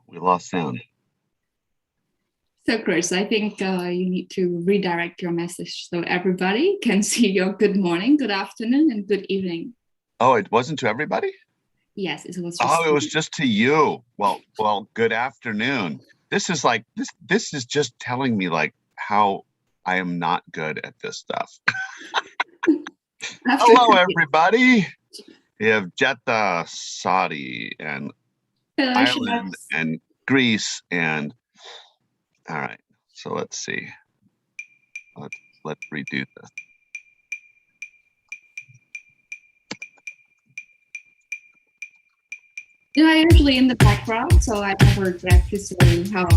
We lost sound. So, Chris, I think you need to redirect your message so everybody can see your good morning, good afternoon, and good evening. Oh, it wasn't to everybody? Yes, it was. Oh, it was just to you. Well, good afternoon. This is like this is just telling me like how I am not good at this stuff. Hello, everybody. We have Jeddah, Saudi, and Ireland, and Greece, and all right. So let's see. Let's redo this. You know, I'm usually in the background, so I never get to see how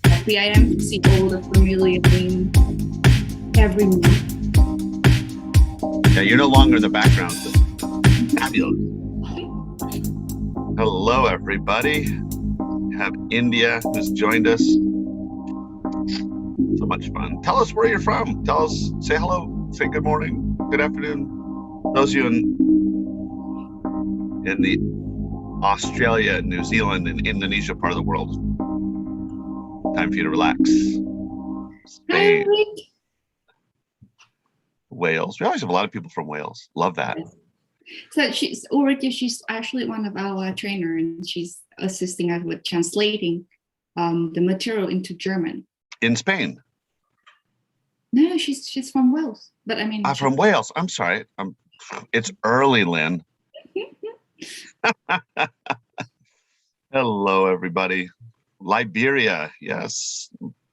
happy I am to see all the familiar names every month. Yeah, you're no longer in the background. Fabulous. Hello, everybody. We have India who's joined us. So much fun. Tell us where you're from. Tell us, say hello, say good morning, good afternoon. Those of you in the Australia, New Zealand, and Indonesia part of the world. Time for you to relax. Spain. Wales. We always have a lot of people from Wales. Love that. So she's actually one of our trainers, and she's assisting us with translating the material into German. In Spain? No, she's from Wales. But I mean, from Wales. I'm sorry. It's early, Lynn. Hello, everybody. Liberia, yes.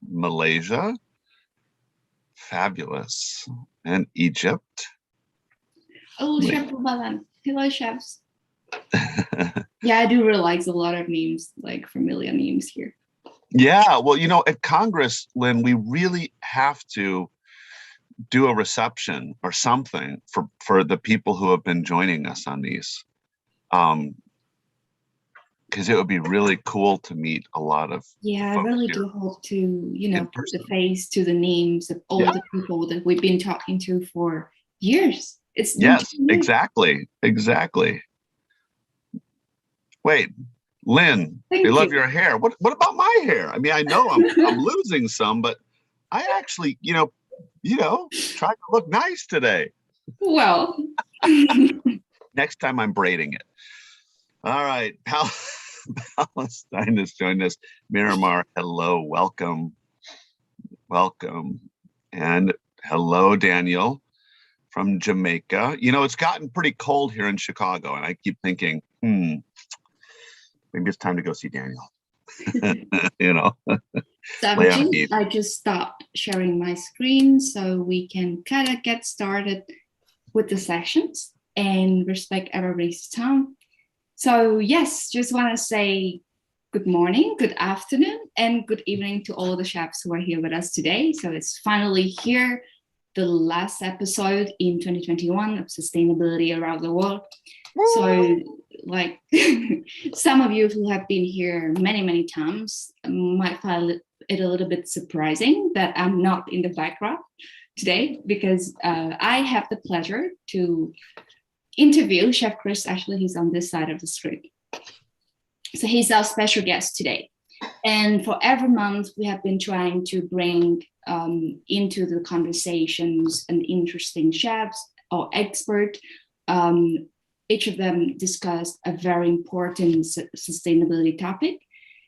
Malaysia, fabulous. And Egypt. Oh, Chef Balan. Hello, chefs. Yeah, I do realize a lot of names, like familiar names here. Yeah, well, you know, at Congress, Lynn, we really have to do a reception or something for the people who have been joining us on these. Because it would be really cool to meet a lot of. Yeah, I really do hope to, put the face to the names of all the people that we've been talking to for years. Yes, exactly. Wait, Lynn, we love your hair. What about my hair? I mean, I know I'm losing some, but I actually, tried to look nice today. Well, next time I'm braiding it. All right, Palestine has joined us. Miramar, hello, welcome. And hello, Daniel from Jamaica. You know, it's gotten pretty cold here in Chicago, and I keep thinking, maybe it's time to go see Daniel. 17, I just stopped sharing my screen so we can kind of get started with the sessions and respect everybody's time. So yes, just want to say good morning, good afternoon, and good evening to all the chefs who are here with us today. So it's finally here, the last episode in 2021 of sustainability around the world. Woo! So like some of you who have been here many times might find it a little bit surprising that I'm not in the background today, because I have the pleasure to interview Chef Chris. Actually, he's on this side of the screen. So he's our special guest today. And for every month, we have been trying to bring into the conversations an interesting chefs or expert. Each of them discussed a very important sustainability topic.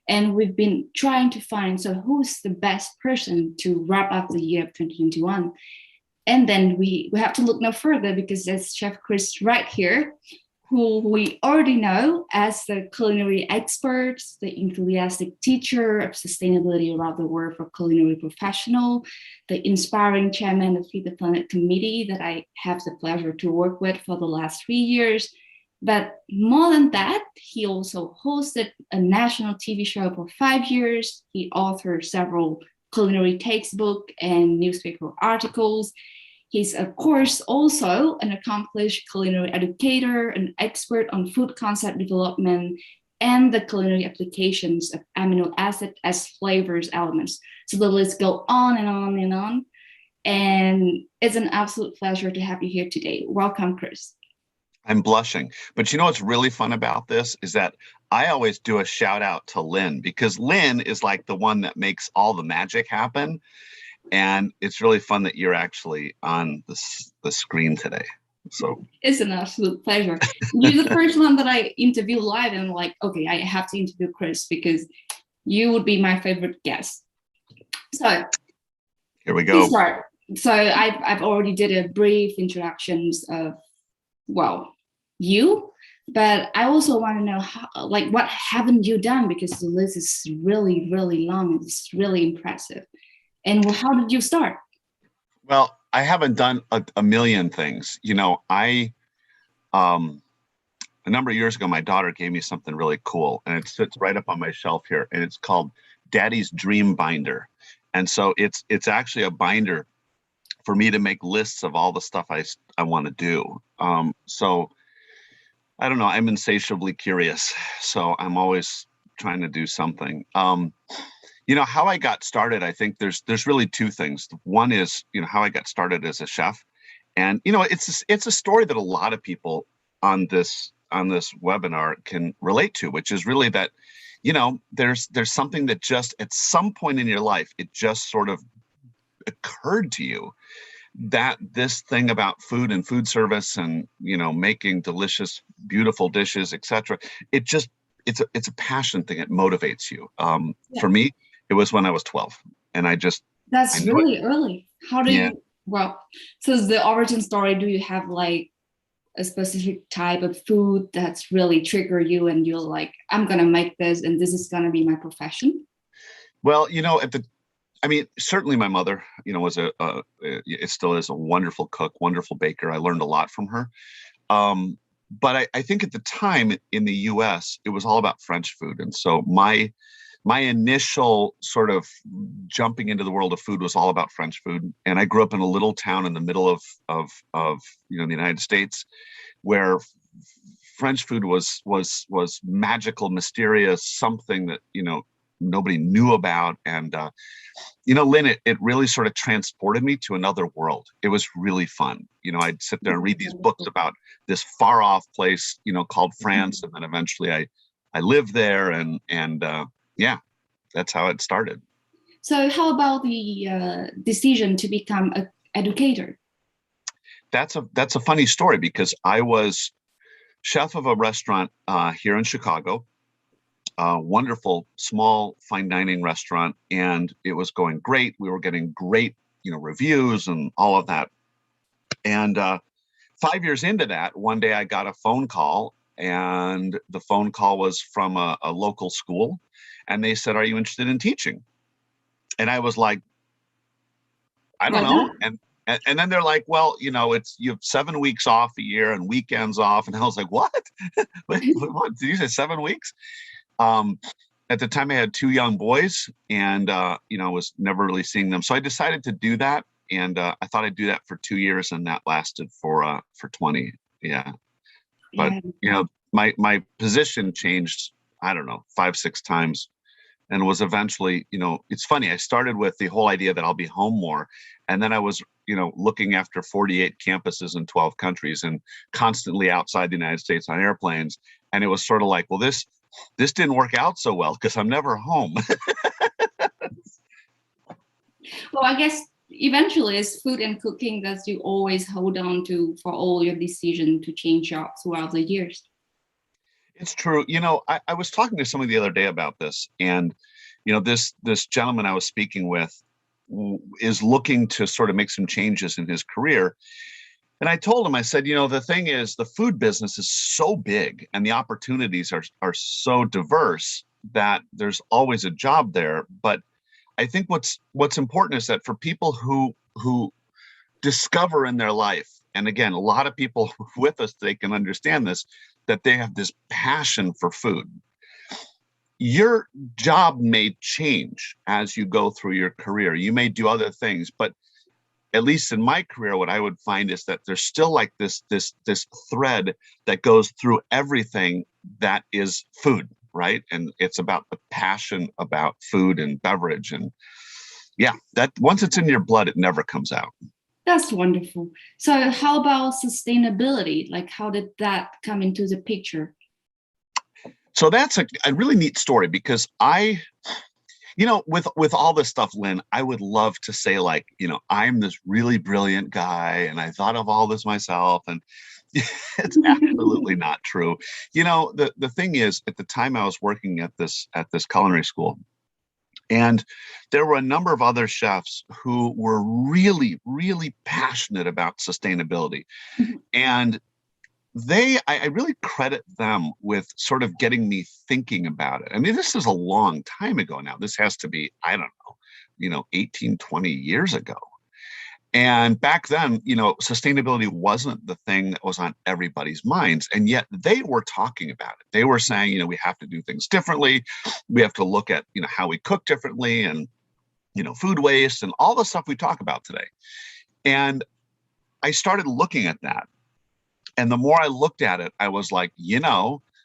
And we've been trying to find, so who's the best person to wrap up the year of 2021? And then we have to look no further, because there's Chef Chris right here, who we already know as the culinary expert, the enthusiastic teacher of sustainability around the world for culinary professional, the inspiring chairman of Feed the Planet committee that I have the pleasure to work with for the last 3 years. But more than that, he also hosted a national TV show for 5 years. He authored several culinary textbooks and newspaper articles. He's, of course, also an accomplished culinary educator, an expert on food concept development, and the culinary applications of amino acid as flavors elements. So the list goes on and on and on. And it's an absolute pleasure to have you here today. Welcome, Chris. I'm blushing. But you know what's really fun about this is that I always do a shout out to Lynn, because Lynn is like the one that makes all the magic happen. And it's really fun that you're actually on the screen today. So it's an absolute pleasure. You're the first one that I interview live, and I'm like, okay, I have to interview Chris because you would be my favorite guest. So here we go. Start. So I've already did a brief introductions of, well, you, but I also want to know how, like, what haven't you done, because the list is really, really long. It's really impressive. And how did you start? Well, I haven't done a million things. You know, a number of years ago, my daughter gave me something really cool, and it sits right up on my shelf here, and it's called Daddy's Dream Binder. And so it's actually a binder for me to make lists of all the stuff I want to do. So I don't know, I'm insatiably curious. So I'm always trying to do something. You know, how I got started, I think there's really two things. One is, you know, how I got started as a chef. And, you know, it's a story that a lot of people on this webinar can relate to, which is really that, you know, there's something that just at some point in your life, it just sort of occurred to you that this thing about food and food service and, you know, making delicious, beautiful dishes, etc. It's a passion thing. It motivates you. For me, it was when I was 12, and that's really early. How do you? Well, so the origin story, do you have like a specific type of food that's really trigger you and you're like, I'm gonna make this and this is gonna be my profession? Well, you know, certainly my mother, you know, was it still is a wonderful cook, wonderful baker. I learned a lot from her. But I think at the time in the US, it was all about French food. And so my initial sort of jumping into the world of food was all about French food. And I grew up in a little town in the middle of you know, the United States, where French food was magical, mysterious, something that, you know, nobody knew about. And you know, Lynn, it really sort of transported me to another world. It was really fun. You know, I'd sit there and read these books about this far off place, you know, called France. And then eventually I lived there, and yeah, that's how it started. So how about the decision to become an educator? That's a funny story, because I was chef of a restaurant here in Chicago, a wonderful small fine dining restaurant, and it was going great. We were getting great, you know, reviews and all of that. And 5 years into that, one day I got a phone call, and the phone call was from a local school, and they said, "Are you interested in teaching?" And I was like, "I don't know." And then they're like, "Well, you know, you have 7 weeks off a year and weekends off." And I was like, "What? What? Did you say 7 weeks?" At the time I had 2 young boys, and you know, I was never really seeing them. So I decided to do that. And I thought I'd do that for 2 years, and that lasted for 20. Yeah. But you know, my position changed, I don't know, 5, 6 times, and was eventually, you know, it's funny. I started with the whole idea that I'll be home more. And then I was, you know, looking after 48 campuses in 12 countries and constantly outside the United States on airplanes. And it was sort of like, well, this didn't work out so well because I'm never home. Well, I guess eventually it's food and cooking that you always hold on to for all your decision to change jobs throughout the years. It's true. You know, I was talking to somebody the other day about this, and, you know, this gentleman I was speaking with is looking to sort of make some changes in his career. And I told him, I said, you know, the thing is, the food business is so big and the opportunities are so diverse that there's always a job there. But I think what's important is that for people who discover in their life, and again, a lot of people with us, they can understand this, that they have this passion for food. Your job may change as you go through your career. You may do other things, but at least in my career, what I would find is that there's still like this thread that goes through everything that is food, right? And it's about the passion about food and beverage. And yeah, that once it's in your blood, it never comes out. That's wonderful. So how about sustainability? Like, how did that come into the picture? So that's a really neat story because with all this stuff, Lynn, I would love to say like, I'm this really brilliant guy and I thought of all this myself, and it's absolutely not true. The thing is, at the time I was working at this culinary school, and there were a number of other chefs who were really, really passionate about sustainability. And I really credit them with sort of getting me thinking about it. I mean, this is a long time ago now. This has to be, I don't know, 18, 20 years ago. And back then, sustainability wasn't the thing that was on everybody's minds. And yet they were talking about it. They were saying, we have to do things differently. We have to look at, how we cook differently, and, food waste and all the stuff we talk about today. And I started looking at that. And the more I looked at it, I was like,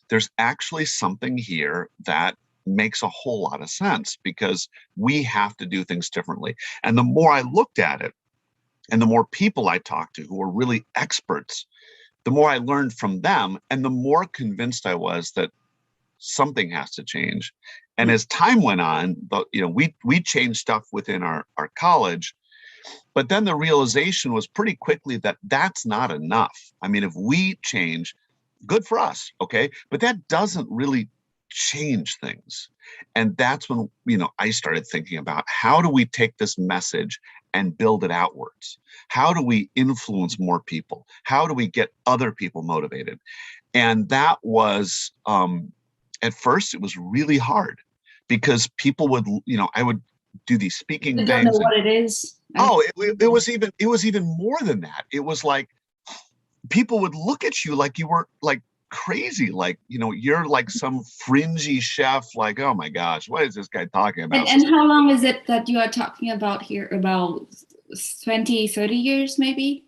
there's actually something here that makes a whole lot of sense, because we have to do things differently. And the more I looked at it, and the more people I talked to who were really experts, the more I learned from them, and the more convinced I was that something has to change. And as time went on, we changed stuff within our college. But then the realization was pretty quickly that that's not enough. I mean, if we change, good for us, okay? But that doesn't really change things. And that's when, I started thinking about, how do we take this message and build it outwards? How do we influence more people? How do we get other people motivated? And that was, at first, it was really hard, because people would, I would do these speaking things. I don't know what it is. It was even more than that. It was like people would look at you like you were like crazy, like you're like some fringy chef, like, oh my gosh, what is this guy talking about? And how long is it that you are talking about here? About 20, 30 years maybe?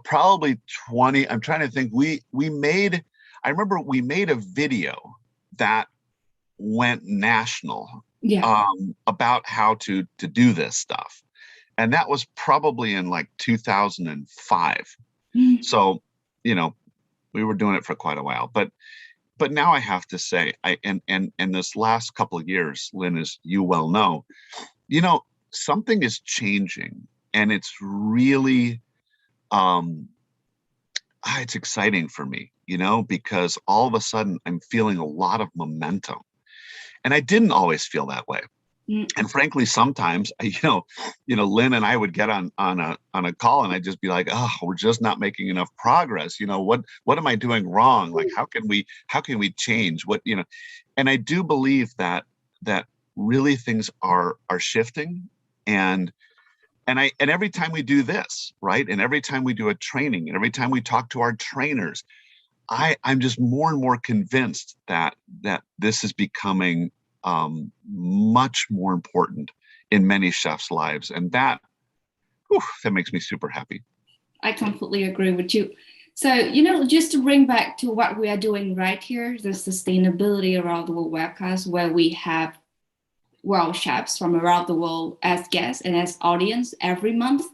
Probably 20. I'm trying to think. I remember we made a video that went national, about how to do this stuff. And that was probably in like 2005. So, we were doing it for quite a while. But now I have to say, and this last couple of years, Lynn, as you well know, something is changing, and it's really, it's exciting for me, because all of a sudden I'm feeling a lot of momentum. And I didn't always feel that way. And frankly, sometimes, Lynn and I would get on a call, and I'd just be like, oh, we're just not making enough progress. What am I doing wrong? Like, how can we change and I do believe that really things are shifting. And every time we do this, right, and every time we do a training, and every time we talk to our trainers, I'm just more and more convinced that this is becoming much more important in many chefs' lives, and that makes me super happy. I completely agree with you. So, just to bring back to what we are doing right here, the Sustainability Around the World webcast, where we have world chefs from around the world as guests and as audience every month,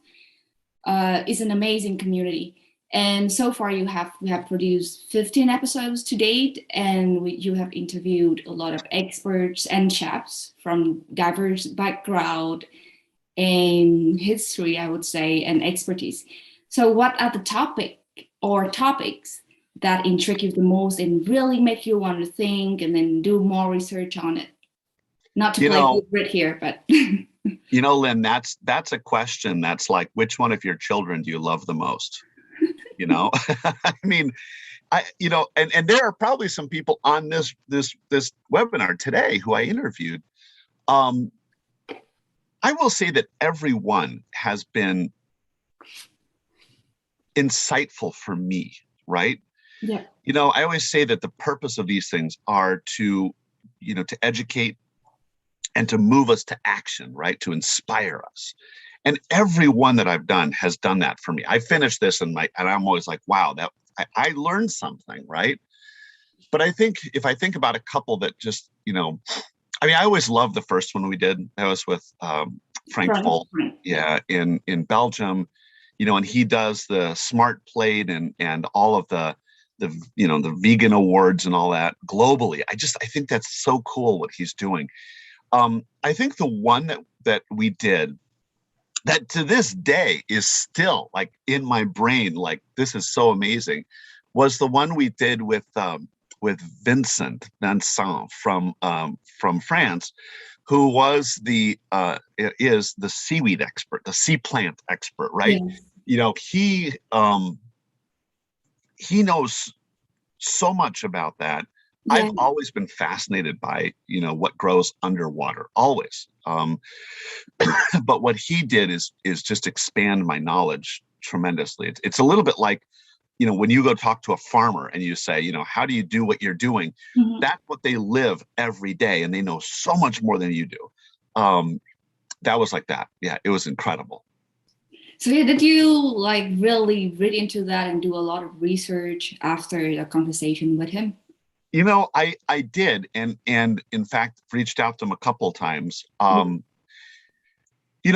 is an amazing community. And so far, we have produced 15 episodes to date, and you have interviewed a lot of experts and chefs from diverse background and history, I would say, and expertise. So what are the topics that intrigue you the most and really make you want to think and then do more research on it? Not to play Brit here, but... Lynn, that's a question that's like, which one of your children do you love the most? I mean, and there are probably some people on this webinar today who I interviewed. I will say that everyone has been insightful for me, right? Yeah. I always say that the purpose of these things are to educate and to move us to action, right? To inspire us. And everyone that I've done has done that for me. I finished this and I'm always like, wow, that I learned something, right? But I think if I think about a couple that just, I always loved the first one we did. That was with Frank Volt, in Belgium, and he does the smart plate and all of the the vegan awards and all that globally. I think that's so cool what he's doing. I think the one that we did that to this day is still like in my brain, like this is so amazing, was the one we did with Vincent from France, who was is the seaweed expert, the sea plant expert, right? Yes. He knows so much about that. Yeah. I've always been fascinated by, what grows underwater, always. But what he did is just expand my knowledge tremendously. It's a little bit like, when you go talk to a farmer and you say, how do you do what you're doing? Mm-hmm. That's what they live every day, and they know so much more than you do. That was like that. Yeah, it was incredible. So did you like really read into that and do a lot of research after the conversation with him? I did, and in fact reached out to him a couple of times.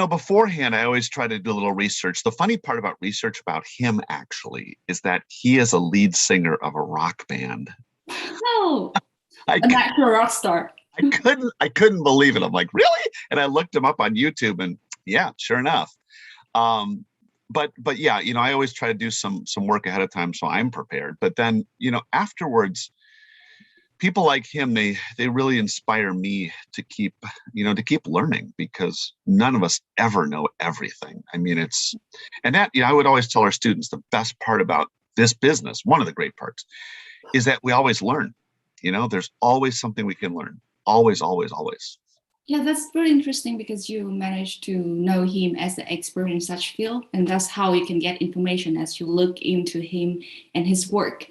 Beforehand, I always try to do a little research. The funny part about research about him actually is that he is a lead singer of a rock band. Oh, an actual rock star. I couldn't believe it. I'm like, really? And I looked him up on YouTube, and yeah, sure enough. But yeah, I always try to do some work ahead of time so I'm prepared. But then, afterwards, people like him, they really inspire me to keep learning, because none of us ever know everything. I mean, I would always tell our students the best part about this business, one of the great parts, is that we always learn. There's always something we can learn. Always, always, always. Yeah, that's very interesting, because you managed to know him as the expert in such field, and that's how you can get information as you look into him and his work.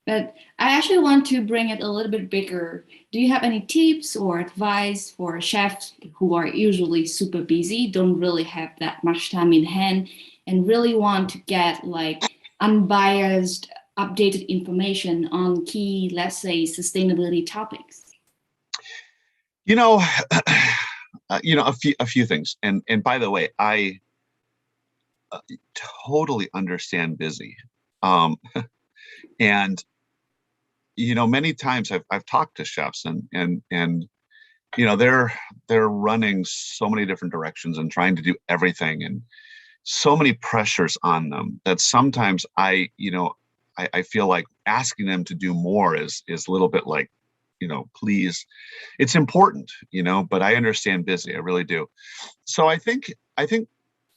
But I actually want to bring it a little bit bigger. Do you have any tips or advice for chefs who are usually super busy, don't really have that much time in hand, and really want to get like unbiased, updated information on key, let's say, sustainability topics? A few things. And by the way, I totally understand busy. And many times I've talked to chefs and they're running so many different directions and trying to do everything, and so many pressures on them that sometimes I feel like asking them to do more is a little bit like, please, it's important, but I understand busy. I really do. So I think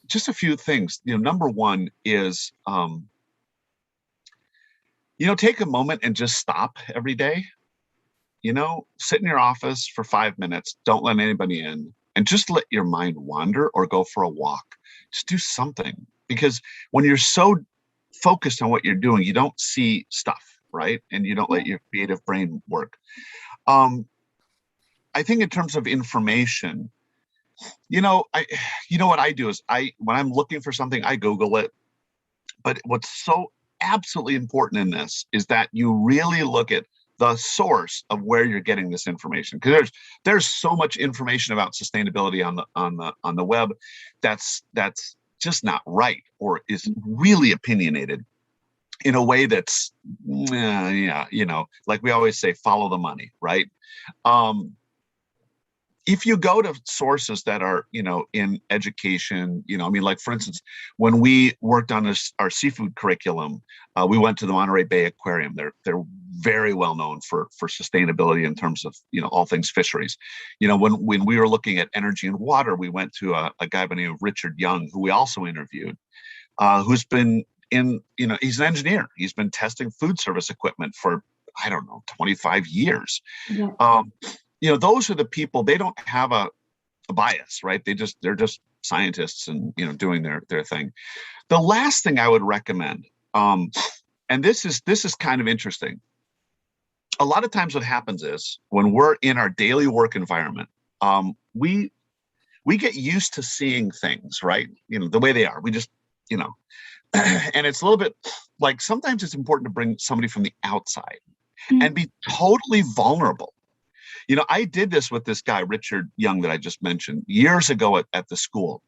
just a few things. Number one is, take a moment and just stop every day. Sit in your office for 5 minutes, don't let anybody in, and just let your mind wander or go for a walk. Just do something, because when you're so focused on what you're doing, you don't see stuff, right? And you don't let your creative brain work. I think in terms of information, what I do is when I'm looking for something, I Google it. But what's so absolutely important in this is that you really look at the source of where you're getting this information, because there's so much information about sustainability on the web that's just not right, or is really opinionated in a way that's like we always say, follow the money, right? If you go to sources that are, in education, like for instance, when we worked on our seafood curriculum, we went to the Monterey Bay Aquarium. They're very well known for sustainability in terms of, all things fisheries. When we were looking at energy and water, we went to a guy by the name of Richard Young, who we also interviewed, who's been he's an engineer. He's been testing food service equipment for, 25 years. Yeah. Those are the people. They don't have a bias, right? They're just scientists and, doing their thing. The last thing I would recommend, and this is kind of interesting. A lot of times what happens is when we're in our daily work environment, we get used to seeing things, right? The way they are. We just, and it's a little bit like, sometimes it's important to bring somebody from the outside and be totally vulnerable. I did this with this guy, Richard Young, that I just mentioned years ago at the school.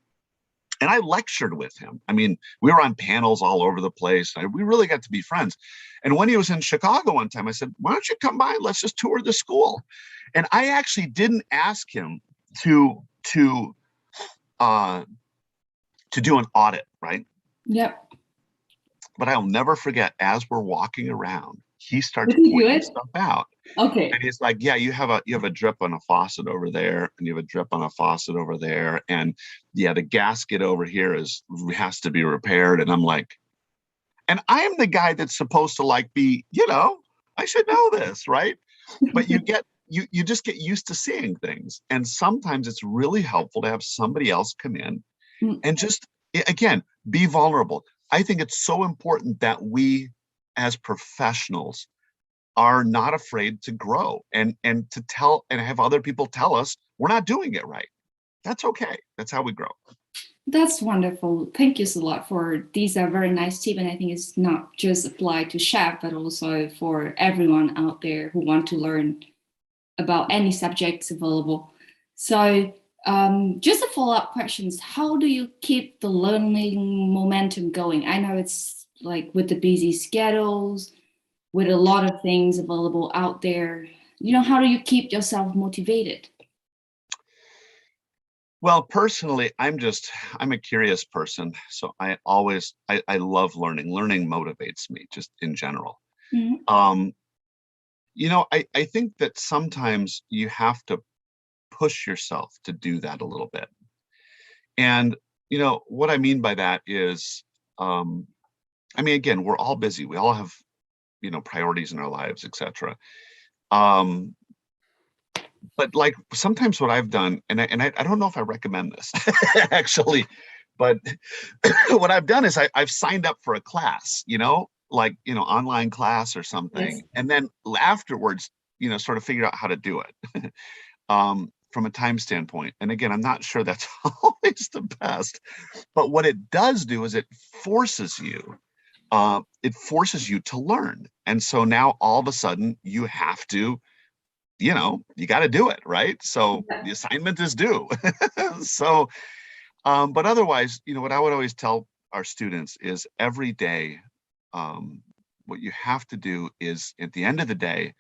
And I lectured with him. I mean, we were on panels all over the place. We really got to be friends. And when he was in Chicago one time, I said, why don't you come by? Let's just tour the school. And I actually didn't ask him to do an audit, right? Yep. But I'll never forget, as we're walking around, he starts pointing stuff out. Okay. And he's like, yeah, you have a drip on a faucet over there, and you have a drip on a faucet over there. And yeah, the gasket over here has to be repaired. And I'm like, and I'm the guy that's supposed to like be, I should know this, right? But you just get used to seeing things. And sometimes it's really helpful to have somebody else come in and just, again, be vulnerable. I think it's so important that we as professionals are not afraid to grow and to tell and have other people tell us we're not doing it right. That's okay. That's how we grow. That's wonderful. Thank you so lot for these are very nice tips. And I think it's not just applied to chef, but also for everyone out there who want to learn about any subjects available. So just a follow-up questions. How do you keep the learning momentum going? I know it's like with the busy schedules, with a lot of things available out there, how do you keep yourself motivated? Well, personally, I'm a curious person. So I love learning. Learning motivates me just in general. Mm-hmm. I think that sometimes you have to push yourself to do that a little bit. And, what I mean by that is, again, we're all busy. We all have, priorities in our lives, etc. But like sometimes what I've done, and I don't know if I recommend this actually, but what I've done is I've signed up for a class, online class or something. Yes. And then afterwards, sort of figure out how to do it from a time standpoint. And again, I'm not sure that's always the best, but what it does do is it forces you to learn. And so now all of a sudden you have to, you got to do it, right? So the assignment is due. So, but otherwise, what I would always tell our students is every day, what you have to do is at the end of the day,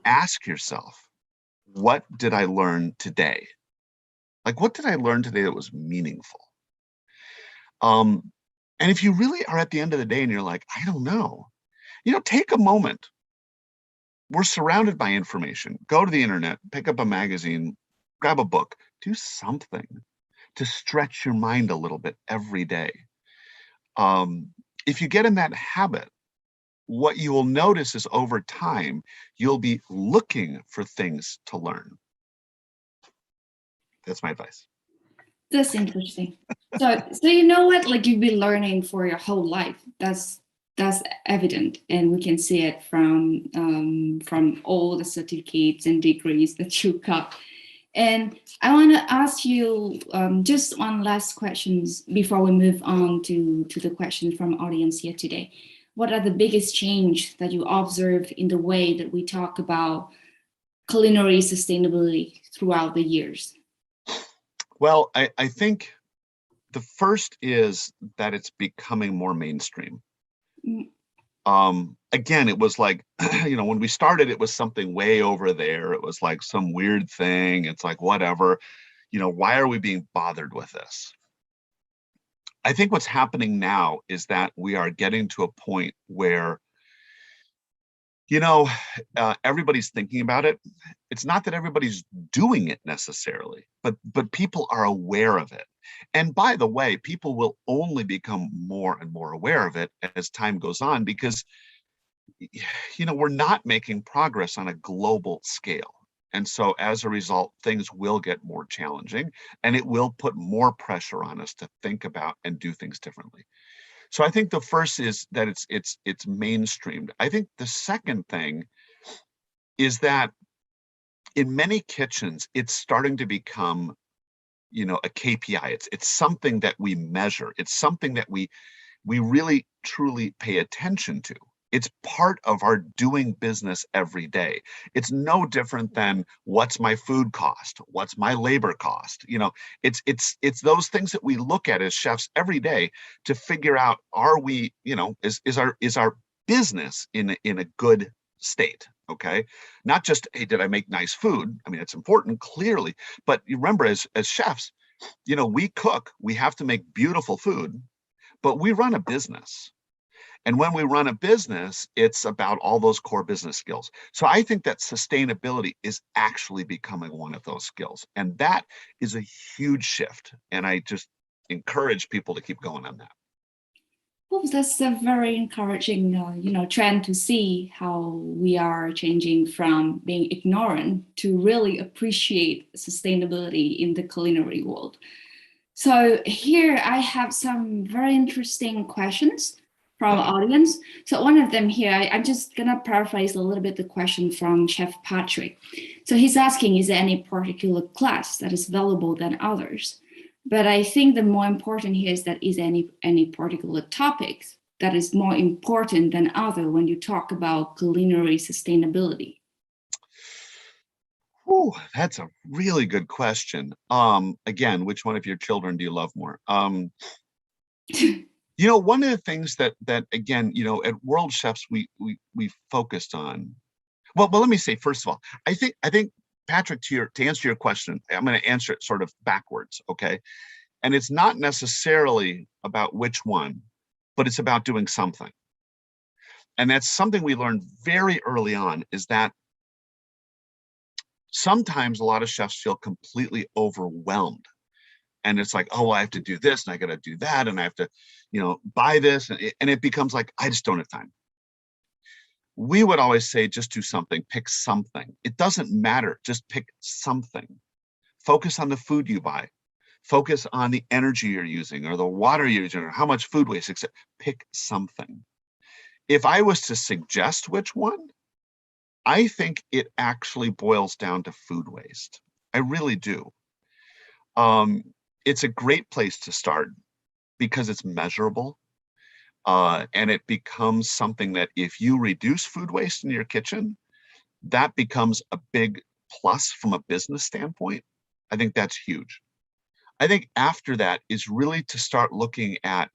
ask yourself, what did I learn today? Like, what did I learn today that was meaningful? And if you really are at the end of the day and you're like, I don't know, take a moment. We're surrounded by information. Go to the internet, pick up a magazine, grab a book, do something to stretch your mind a little bit every day. If you get in that habit, what you will notice is over time, you'll be looking for things to learn. That's my advice. That's interesting. So you know what? Like you've been learning for your whole life. That's evident, and we can see it from all the certificates and degrees that you got. And I want to ask you just one last question before we move on to the questions from audience here today. What are the biggest change that you observe in the way that we talk about culinary sustainability throughout the years? Well, I think the first is that it's becoming more mainstream. Again, it was like, when we started, it was something way over there. It was like some weird thing. It's like, whatever, why are we being bothered with this? I think what's happening now is that we are getting to a point where, everybody's thinking about it. It's not that everybody's doing it necessarily, but people are aware of it. And by the way, people will only become more and more aware of it as time goes on, because, we're not making progress on a global scale. And so as a result, things will get more challenging, and it will put more pressure on us to think about and do things differently. So I think the first is that it's mainstreamed. I think the second thing is that in many kitchens, it's starting to become, a KPI. It's something that we measure. It's something that we really truly pay attention to. It's part of our doing business every day. It's no different than what's my food cost, what's my labor cost. It's those things that we look at as chefs every day to figure out, are we, is our business in a good state? Okay, not just, hey, did I make nice food? I mean, it's important, clearly, but you remember, as chefs, we cook, we have to make beautiful food, but we run a business. And when we run a business, it's about all those core business skills. So I think that sustainability is actually becoming one of those skills. And that is a huge shift. And I just encourage people to keep going on that. Well, that's a very encouraging, trend to see how we are changing from being ignorant to really appreciate sustainability in the culinary world. So here I have some very interesting questions from our audience. So one of them here, I'm just gonna paraphrase a little bit the question from Chef Patrick. So he's asking, is there any particular class that is valuable than others? But I think the more important here is that, is any particular topics that is more important than other when you talk about culinary sustainability? Oh, that's a really good question. Again, which one of your children do you love more? One of the things that again, at Worldchefs, we focused on. Well, let me say, first of all, I think Patrick, to answer your question, I'm going to answer it sort of backwards, okay? And it's not necessarily about which one, but it's about doing something. And that's something we learned very early on, is that sometimes a lot of chefs feel completely overwhelmed. And it's like, oh, I have to do this and I got to do that. And I have to, buy this. And it becomes like, I just don't have time. We would always say, just do something, pick something. It doesn't matter. Just pick something. Focus on the food you buy. Focus on the energy you're using, or the water you're using, or how much food waste, etc. Pick something. If I was to suggest which one, I think it actually boils down to food waste. I really do. It's a great place to start because it's measurable, and it becomes something that, if you reduce food waste in your kitchen, that becomes a big plus from a business standpoint. I think that's huge. I think after that is really to start looking at,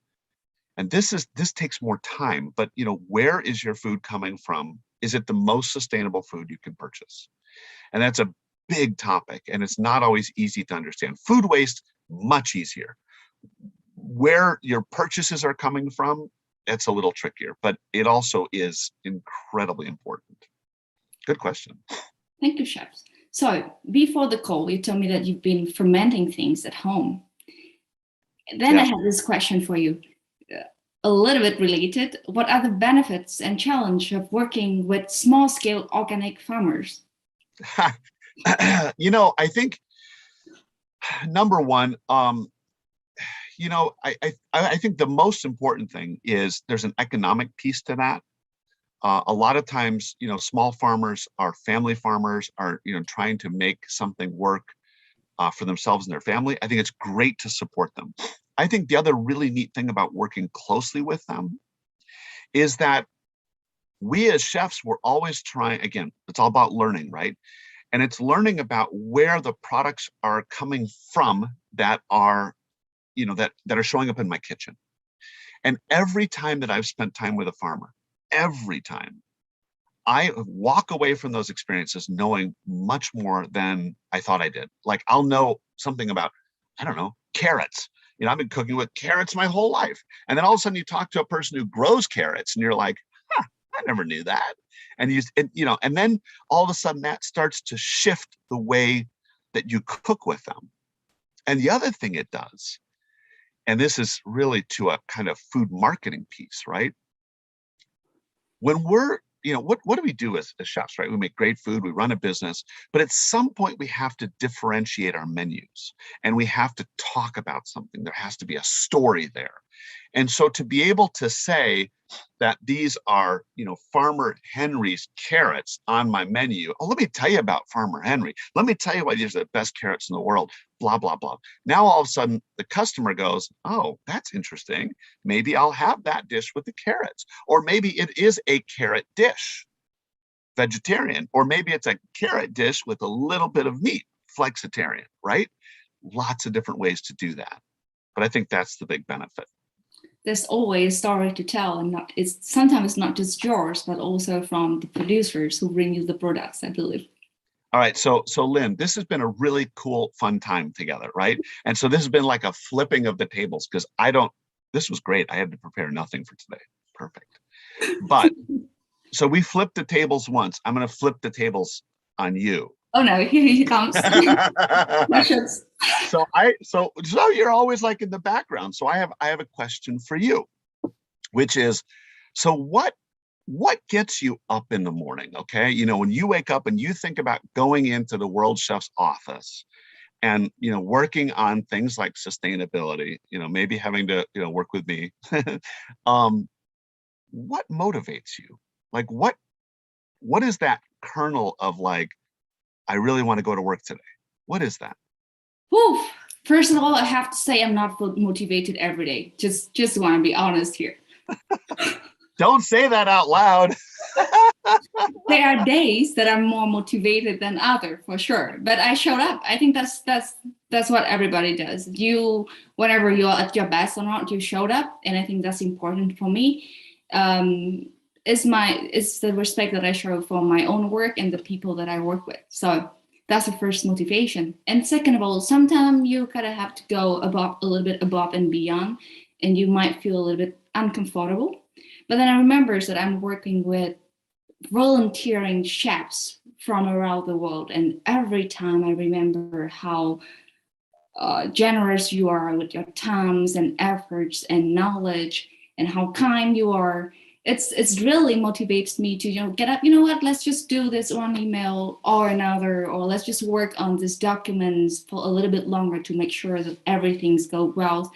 and this takes more time, but where is your food coming from? Is it the most sustainable food you can purchase? And that's a big topic, and it's not always easy to understand. Food waste, much easier. Where your purchases are coming from, it's a little trickier, but it also is incredibly important. Good question. Thank you, Chef. So before the call, you told me that you've been fermenting things at home. Then I have this question for you, a little bit related. What are the benefits and challenge of working with small-scale organic farmers? I think, number one, I think the most important thing is there's an economic piece to that. A lot of times, small farmers are family farmers, are trying to make something work for themselves and their family. I think it's great to support them. I think the other really neat thing about working closely with them is that we as chefs, we're always trying, again, it's all about learning, right? And it's learning about where the products are coming from that are, that are showing up in my kitchen. And every time that I've spent time with a farmer, every time, I walk away from those experiences knowing much more than I thought I did. Like, I'll know something about, I don't know, carrots. I've been cooking with carrots my whole life. And then all of a sudden you talk to a person who grows carrots and you're like, I never knew that. And and then all of a sudden that starts to shift the way that you cook with them. And the other thing it does, and this is really to a kind of food marketing piece, right? When we're, what do we do as chefs, right? We make great food, we run a business, but at some point we have to differentiate our menus and we have to talk about something. There has to be a story there. And so to be able to say that these are, Farmer Henry's carrots on my menu. Oh, let me tell you about Farmer Henry. Let me tell you why these are the best carrots in the world, blah, blah, blah. Now, all of a sudden, the customer goes, oh, that's interesting. Maybe I'll have that dish with the carrots. Or maybe it is a carrot dish, vegetarian. Or maybe it's a carrot dish with a little bit of meat, flexitarian, right? Lots of different ways to do that. But I think that's the big benefit. There's always a story to tell, and sometimes not just yours, but also from the producers who bring you the products, I believe. All right, so Lynn, this has been a really cool, fun time together, right? And so this has been like a flipping of the tables, because this was great. I had to prepare nothing for today. Perfect. But so we flipped the tables once. I'm going to flip the tables on you. Oh no, here he comes. So you're always like in the background. So I have a question for you, which is, so what gets you up in the morning? Okay, when you wake up and you think about going into the Worldchefs office and working on things like sustainability, maybe having to work with me, what motivates you? Like what is that kernel of like, I really want to go to work today? What is that? Whew. First of all, I have to say I'm not motivated every day. Just want to be honest here. Don't say that out loud. There are days that I'm more motivated than other, for sure. But I showed up. I think that's what everybody does. Whenever you're at your best or not, you showed up, and I think that's important for me. It's the respect that I show for my own work and the people that I work with. So that's the first motivation. And second of all, sometimes you kind of have to go a little bit above and beyond, and you might feel a little bit uncomfortable. But then I remember that I'm working with volunteering chefs from around the world, and every time I remember how generous you are with your times and efforts and knowledge, and how kind you are. It's really motivates me to get up. You know what? Let's just do this one email or another, or let's just work on this documents for a little bit longer to make sure that everything's go well.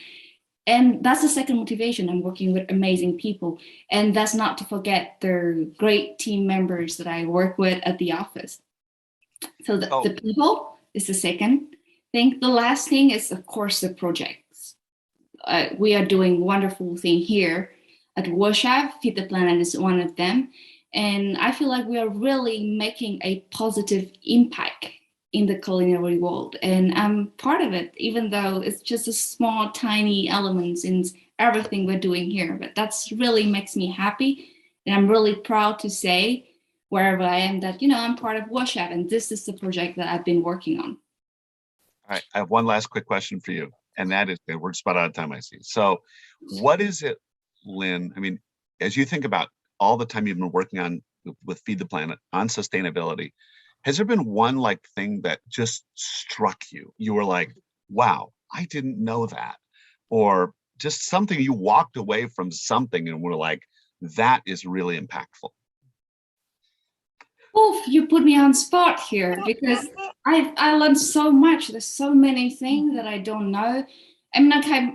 And that's the second motivation. I'm working with amazing people, and that's not to forget the great team members that I work with at the office. So the people is the second thing. The last thing is, of course, the projects. We are doing wonderful thing here at Worldchefs. Feed the Planet is one of them. And I feel like we are really making a positive impact in the culinary world. And I'm part of it, even though it's just a small, tiny elements in everything we're doing here. But that's really makes me happy. And I'm really proud to say, wherever I am, that, I'm part of Worldchefs, and this is the project that I've been working on. All right, I have one last quick question for you. And that is, we're just about out of time, I see. So what is it, Lynn? I mean, as you think about all the time you've been working on with Feed the Planet on sustainability, has there been one thing that just struck you? You were like, wow, I didn't know that. Or just something you walked away from something and were like, that is really impactful. Oof, you put me on spot here, because I learned so much. There's so many things that I don't know. I mean,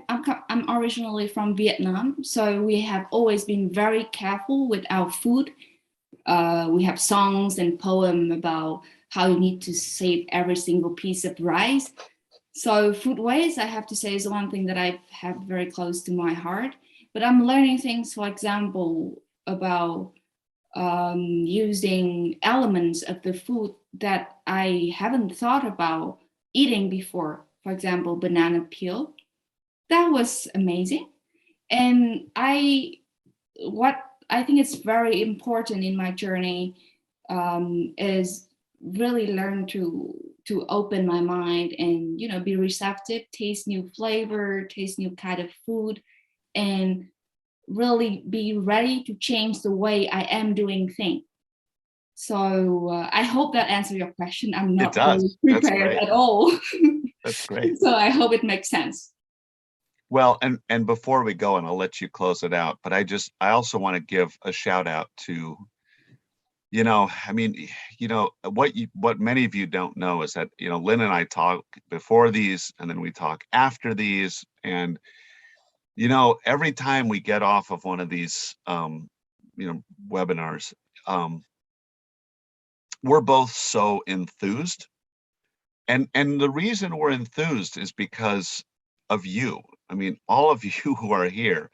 I'm originally from Vietnam, so we have always been very careful with our food. We have songs and poems about how you need to save every single piece of rice. So food waste, I have to say, is one thing that I have very close to my heart. But I'm learning things, for example, about using elements of the food that I haven't thought about eating before. For example, banana peel. That was amazing. And what I think it's very important in my journey is really learn to open my mind and be receptive, taste new flavor, taste new kind of food, and really be ready to change the way I am doing things. So I hope that answers your question. I'm not really prepared at all. That's great. So I hope it makes sense. Well, and before we go, and I'll let you close it out, but I also want to give a shout out to, what many of you don't know is that, Lynn and I talk before these, and then we talk after these, and You know, every time we get off of one of these, webinars, we're both so enthused. And the reason we're enthused is because of you. I mean, all of you who are here.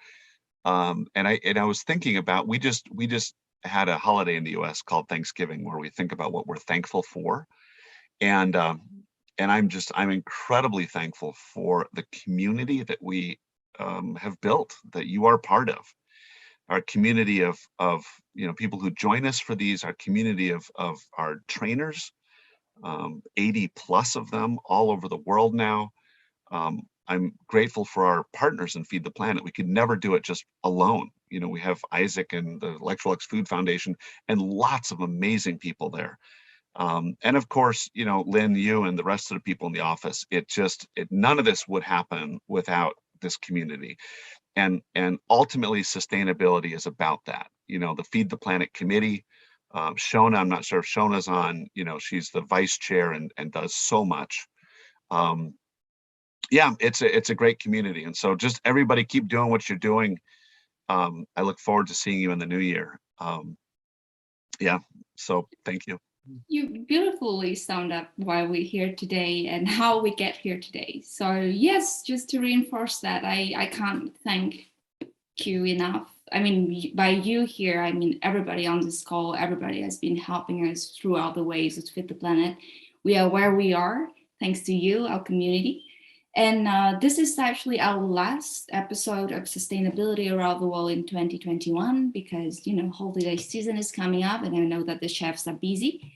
And I was thinking about, we just had a holiday in the US called Thanksgiving, where we think about what we're thankful for. And I'm incredibly thankful for the community that we have built, that you are part of. Our community of people who join us for these, our community of our trainers, 80 plus of them all over the world now. I'm grateful for our partners in Feed the Planet. We could never do it just alone. You know, we have AIESEC and the Electrolux Food Foundation and lots of amazing people there. And of course, you know, Lynn, you and the rest of the people in the office, none of this would happen without this community. And ultimately sustainability is about that. You know, the Feed the Planet committee, Shona, I'm not sure if Shona's on, you know, she's the vice chair and does so much. Yeah, it's a great community. And so just everybody keep doing what you're doing. I look forward to seeing you in the new year. Yeah, so thank you. You beautifully summed up why we're here today and how we get here today. So yes, just to reinforce that, I can't thank you enough. I mean, by you here, I mean everybody on this call, everybody has been helping us throughout the ways of Fit the Planet. We are where we are, thanks to you, our community. And this is actually our last episode of sustainability around the world in 2021, because, you know, holiday season is coming up and I know that the chefs are busy.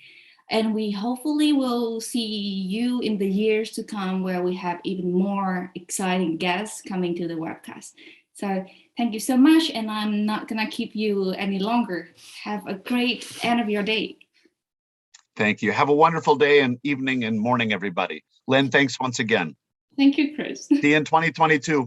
And we hopefully will see you in the years to come, where we have even more exciting guests coming to the webcast. So thank you so much. And I'm not going to keep you any longer. Have a great end of your day. Thank you. Have a wonderful day and evening and morning, everybody. Lynn, thanks once again. Thank you, Chris. See you in 2022.